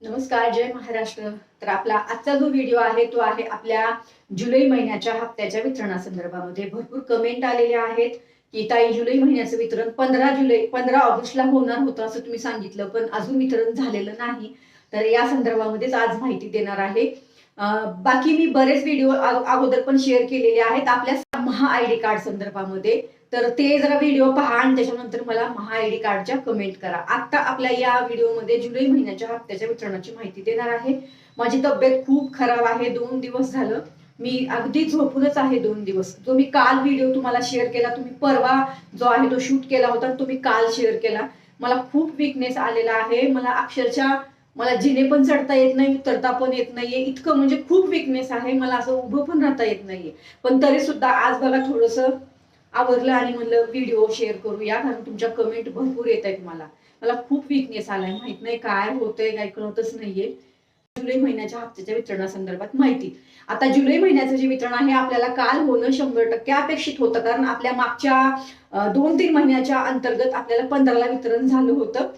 नमस्कार, जय महाराष्ट्र। तर आपला आजचा जो व्हिडिओ आहे तो आहे आपल्या जुलै महिन्याच्या हप्त्याच्या वितरणासंदर्भामध्ये भरपूर कमेंट आलेल्या आहेत की ताई जुलै महिन्याचं वितरण 15 ऑगस्टला होणार होतं असं तुम्ही सांगितलं, पण अजून वितरण झालेलं नाही। तर या संदर्भामध्येच आज माहिती देणार आहे। बाकी मी बरेच व्हिडिओ अगोदर पण शेअर केलेले आहेत आपल्या महा आयडी कार्ड संदर्भामध्ये, तर ते जरा व्हिडिओ पहा आणि त्याच्यानंतर मला महा आयडी कार्डच्या कमेंट करा। आता आपल्या या व्हिडिओमध्ये जुलै महिन्याच्या हप्त्याच्या वितरणाची माहिती देणार आहे। माझी तब्येत खूप खराब आहे, 2 दिवस झालं मी अगदी झोपूनच आहे। 2 दिवस जो मी काल व्हिडिओ तुम्हाला शेअर केला, तुम्ही परवा जो आहे तो शूट केला होता, तो मी काल शेअर केला। मला खूप वीकनेस आलेला आहे, मला अक्षरशः मला जिने पण चढता येत नाही, उतरता पण येत नाहीये, इतकं म्हणजे खूप वीकनेस आहे। मला असं उभं पण राहता येत नाहीये, पण तरी सुद्धा आज बघा थोडंसं आवरलं आणि म्हणलं व्हिडिओ शेअर करूया, कारण तुमच्या कमेंट भरपूर येत आहेत। मला खूप वीकनेस आलाय, माहित नाही काय होतंय, काय कळतच नाहीये। जुलै महिन्याच्या हप्त्याच्या वितरणासंदर्भात माहिती। आता जुलै महिन्याचं जे वितरण आहे आपल्याला काल होणं 100% अपेक्षित होतं, कारण आपल्या मागच्या 2-3 महिन्याच्या अंतर्गत आपल्याला 15ला वितरण झालं होतं।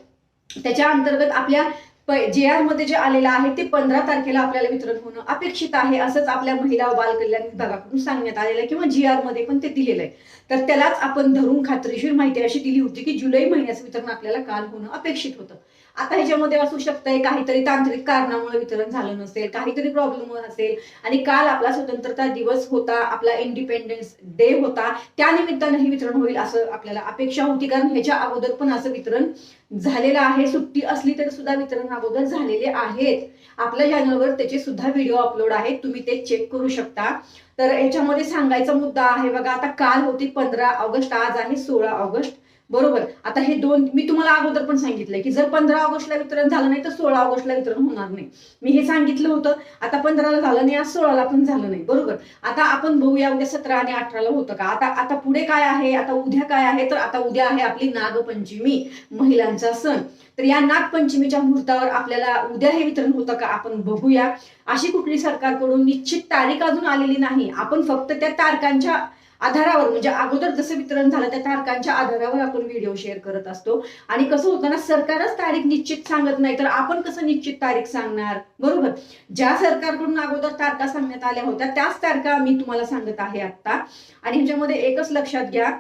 त्याच्या अंतर्गत आपल्या JR मध्ये जे आलेलं आहे ते 15 तारखेला आपल्याला वितरण होणं अपेक्षित आहे, असंच आपल्या महिला व बाल कल्याण विभागाकडून सांगण्यात आलेलं आहे किंवा JR मध्ये पण ते दिलेलं आहे। तर त्यालाच आपण धरून खात्रीशीर माहिती अशी दिली होती की जुलै महिन्याचं वितरण आपल्याला काल होणं अपेक्षित होतं। आता ह्याच्यामध्ये असू शकतंय काहीतरी तांत्रिक कारणामुळे वितरण झालं नसेल, काहीतरी प्रॉब्लेम असेल, आणि काल आपला स्वतंत्रता दिवस होता, आपला इंडिपेंडन्स डे होता, त्यानिमित्तानं हे वितरण होईल असं आपल्याला अपेक्षा होती, कारण ह्याच्या अगोदर पण असं वितरण झालेलं आहे। सुट्टी असली तरी सुद्धा वितरण अगोदर झालेले आहेत। आपल्या चॅनलवर त्याचे सुद्धा व्हिडिओ अपलोड आहेत, तुम्ही ते चेक करू शकता। तर याच्यामध्ये सांगायचा मुद्दा आहे बघा, आता काल होती 15 ऑगस्ट, आज आहे 16 ऑगस्ट, बरोबर। आता हे दोन मी तुम्हाला अगोदर पण सांगितलंय की जर 15 ऑगस्टला वितरण झालं नाही तर 16 ऑगस्टला वितरण होणार नाही, मी हे सांगितलं होतं। आता 15ला झालं नाही, आज 16ला पण झालं नाही, बरोबर। आता आपण बघूया उद्या 17 आणि 18ला होतं का। आता पुढे काय आहे, आता उद्या काय आहे, तर आता उद्या आहे आपली नागपंचमी, महिलांचा सण। तर या नागपंचमीच्या मुहूर्तावर आपल्याला उद्या हे वितरण होतं का आपण बघूया। अशी कुठली सरकारकडून निश्चित तारीख अजून आलेली नाही, आपण फक्त त्या तारखांच्या आधारावर, म्हणजे अगोदर जसं वितरण झालं त्या तारखांच्या आधारावर आपण व्हिडिओ शेअर करत असतो। आणि कसं होतं ना, सरकारच तारीख निश्चित सांगत नाही तर आपण कसं निश्चित तारीख सांगणार, बरोबर। ज्या सरकारकडून अगोदर तारखा सांगण्यात आल्या होत्या त्याच तारखा मी तुम्हाला सांगत आहे आता। आणि ह्याच्यामध्ये एकच लक्षात घ्या,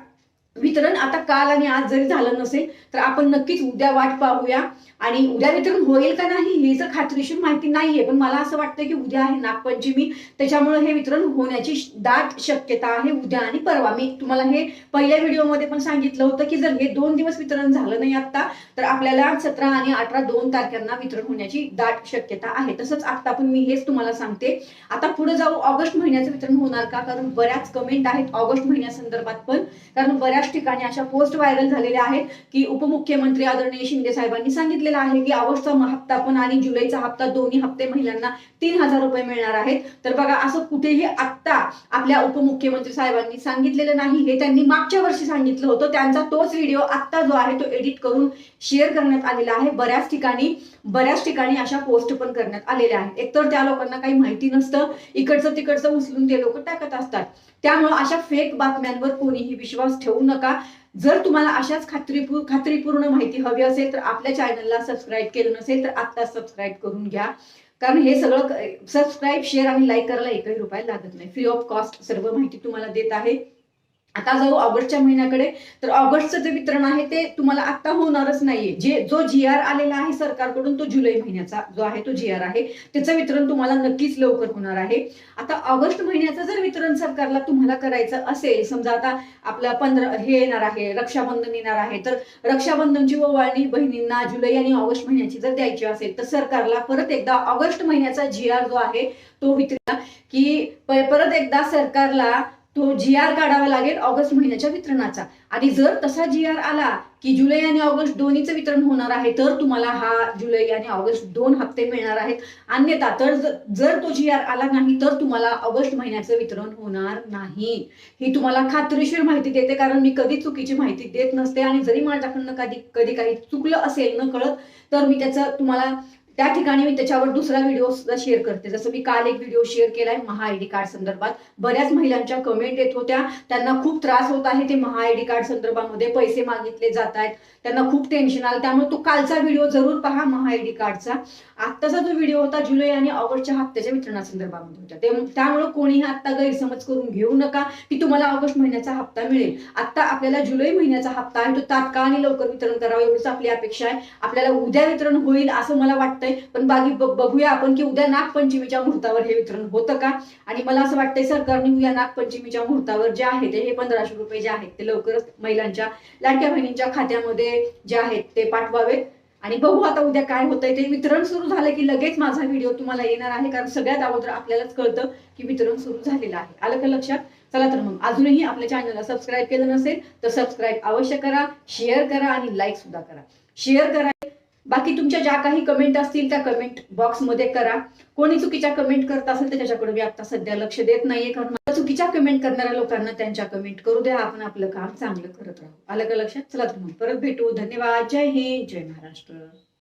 वितरण आता काल आणि आज जरी झालं नसेल तर आपण नक्कीच उद्या वाट पाहूया, आणि उद्या वितरण होईल का नाही हे जर खात्रीशीर माहिती नाहीये, पण मला असं वाटतं की उद्या आहे नागपंचमी, त्याच्यामुळे हे वितरण होण्याची दाट शक्यता आहे उद्या आणि परवा। मी तुम्हाला हे पहिल्या व्हिडिओमध्ये पण सांगितलं होतं की जर हे 2 दिवस वितरण झालं नाही आता, तर आपल्याला 17 आणि 18 2 तारखांना वितरण होण्याची दाट शक्यता आहे। तसंच आता पण मी हेच तुम्हाला सांगते। आता पुढे जाऊ, ऑगस्ट महिन्याचं वितरण होणार का, कारण बऱ्याच कमेंट आहेत ऑगस्ट महिन्यासंदर्भात पण, कारण बऱ्याच ठिकाणी अशा पोस्ट व्हायरल झालेल्या आहेत की उपमुख्यमंत्री आदरणीय शिंदे साहेबांनी सांगितलेलं आहे की ऑगस्टचा हप्ता पण आणि जुलैचा हप्ता, दोन्ही हप्ते महिलांना 3000 रुपये मिळणार आहेत। तर बघा, असं कुठेही आत्ता आपल्या उपमुख्यमंत्री साहेबांनी सांगितलेलं नाही, हे त्यांनी मागच्या वर्षी सांगितलं होतं। त्यांचा तोच व्हिडिओ आत्ता जो आहे तो एडिट करून शेअर करण्यात आलेला आहे। बऱ्याच ठिकाणी अशा पोस्ट पण करण्यात आलेल्या आहेत। एकतर त्या लोकांना काही माहिती नसतं, इकडचं तिकडचं उचलून ते लोक टाकत असतात, त्यामुळे अशा फेक बातम्यांवर कोणीही विश्वास ठेवू नका। जर तुम्हाला अशाच खात्रीपूर्ण माहिती हवी असेल तर आपल्या चॅनलला सबस्क्राईब केलं नसेल तर आता सबस्क्राईब करून घ्या, कारण हे सगळं सबस्क्राईब, शेअर आणि लाईक करायला एकही रुपया लागत नाही, फ्री ऑफ कॉस्ट सर्व माहिती तुम्हाला देत आहे। आता जाऊ ऑगस्टच्या महिन्याकडे, तर ऑगस्टचं जे वितरण आहे ते तुम्हाला आता होणारच नाहीये। जो JR आलेला आहे सरकारकडून तो जुलै महिन्याचा जो आहे तो JR आहे, त्याचं वितरण तुम्हाला नक्कीच लवकर होणार आहे। आता ऑगस्ट महिन्याचं जर वितरण सरकारला तुम्हाला करायचं असेल, समजा आता आपला 15 हे येणार आहे, रक्षाबंधन येणार आहे, तर रक्षाबंधनची ओवाळणी बहिणींना जुलै आणि ऑगस्ट महिन्याची जर द्यायची असेल तर सरकारला परत एकदा ऑगस्ट महिन्याचा JR जो आहे तो वितरण की परत एकदा सरकारला तो JR काढावा लागेल ऑगस्ट महिन्याच्या वितरणाचा। आणि जर तसा JR आला की जुलै आणि ऑगस्ट दोन्हीचं वितरण होणार आहे, तर तुम्हाला हा जुलै आणि ऑगस्ट 2 हप्ते मिळणार आहेत। अन्यथा तर जर तो JR आला नाही तर तुम्हाला ऑगस्ट महिन्याचं वितरण होणार नाही। ही तुम्हाला खात्रीशीर माहिती देते, कारण मी कधी चुकीची माहिती देत नसते, आणि जरी माझ्याकडनं कधी काही चुकलं असेल न कळत तर मी त्याचं तुम्हाला त्या ठिकाणी मी त्याच्यावर दुसरा व्हिडिओ सुद्धा शेअर करते. जसं मी काल एक व्हिडिओ शेअर केलाय महा आयडी कार्ड संदर्भात. बऱ्याच महिलांच्या कमेंट येत होत्या, त्यांना खूप त्रास होत आहे ते महा आयडी कार्ड संदर्भामध्ये, पैसे मागितले जात आहेत, त्यांना खूप टेन्शन आलं. त्यामुळे तो कालचा व्हिडिओ जरूर पहा महा आयडी कार्डचा. आत्ताचा जो व्हिडिओ होता जुलै आणि ऑगस्टच्या हप्त्याच्या वितरणासंदर्भामध्ये होता. त्यामुळे कोणीही आता गैरसमज करून घेऊ नका की तुम्हाला ऑगस्ट महिन्याचा हप्ता मिळेल. आता आपल्याला जुलै महिन्याचा हप्ता आहे तो तात्काळ आणि लवकर वितरण करावं एवढीच आपली अपेक्षा आहे. आपल्याला उद्या वितरण होईल असं मला वाटतंय, पण बाकी बघूया आपण की उद्या नागपंचमीच्या मुहूर्तावर हे वितरण होतं का. आणि मला असं वाटतंय सरकारने उद्या नागपंचमीच्या मुहूर्तावर जे आहे ते हे 1500 रुपये जे आहेत ते लवकरच महिलांच्या लाडक्या बहिणींच्या खात्यामध्ये जे आहेत ते पाठवावेत. आणि बघू आता उद्या काय होतंय ते. वितरण सुरू झालं की लगेच माझा व्हिडिओ तुम्हाला येणार आहे, कारण सगळ्यात अगोदर आपल्यालाच कळतं की वितरण सुरू झालेलं आहे. आलं का लक्षात? चला तर मग अजूनही आपल्या चॅनलला सबस्क्राईब केलं नसेल तर सबस्क्राईब अवश्य करा, शेअर करा आणि लाईक सुद्धा करा. शेअर करा. बाकी तुमच्या ज्या काही कमेंट असतील त्या कमेंट बॉक्समध्ये करा. कोणी चुकीच्या कमेंट करत असेल तर त्याच्याकडे मी आता सध्या लक्ष देत नाहीये, कारण मला चुकीच्या कमेंट करणाऱ्या लोकांना त्यांच्या कमेंट करू द्या. आपण आपलं काम चांगलं करत राहू. आलं का लक्षात? चला तर मग परत भेटू. धन्यवाद. जय हिंद, जय महाराष्ट्र.